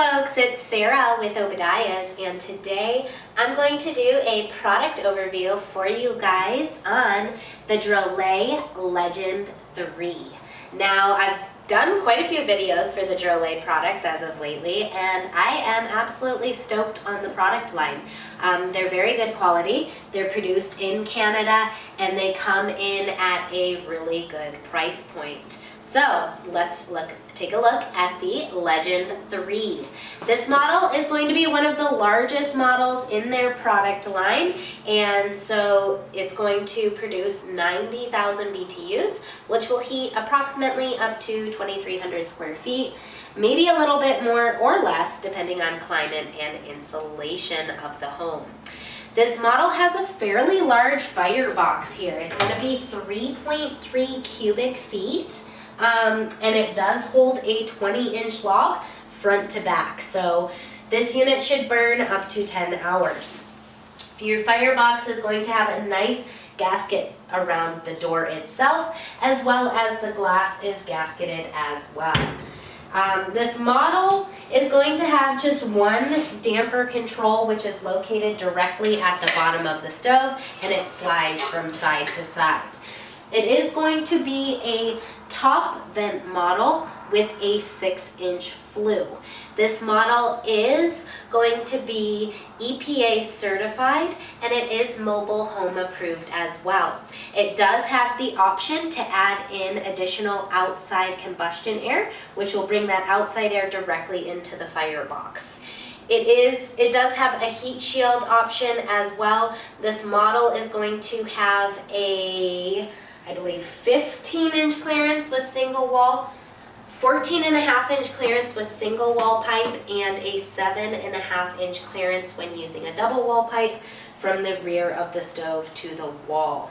folks, it's Sarah with Obadiah's, and today I'm going to do a product overview for you guys on the Drolet Legend III. Now, I've done quite a few videos for the Drolet products as of lately, and I am absolutely stoked on the product line. They're very good quality, they're produced in Canada, and they come in at a really good price point. So let's take a look at the Legend III. This model is going to be one of the largest models in their product line, and so it's going to produce 90,000 BTUs, which will heat approximately up to 2,300 square feet, maybe a little bit more or less depending on climate and insulation of the home. This model has a fairly large firebox here. It's going to be 3.3 cubic feet. And it does hold a 20-inch log front to back. So this unit should burn up to 10 hours. Your firebox is going to have a nice gasket around the door itself, as well as the glass is gasketed as well. This model is going to have just one damper control, which is located directly at the bottom of the stove, and it slides from side to side. It is going to be a top vent model with a 6-inch flue. This model is going to be EPA certified, and it is mobile home approved as well. It does have the option to add in additional outside combustion air, which will bring that outside air directly into the firebox. It does have a heat shield option as well. This model is going to have a, I believe, 15-inch clearance with single wall, 14.5-inch clearance with single wall pipe, and a 7.5-inch clearance when using a double wall pipe from the rear of the stove to the wall.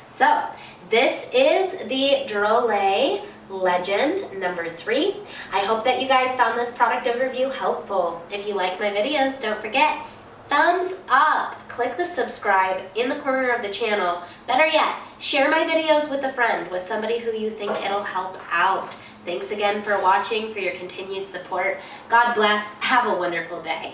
So this is the Drolet Legend III. I hope that you guys found this product overview helpful. If you like my videos, don't forget, thumbs up. Click the subscribe in the corner of the channel. Better yet, share my videos with a friend, with somebody who you think it'll help out. Thanks again for watching, for your continued support. God bless. Have a wonderful day.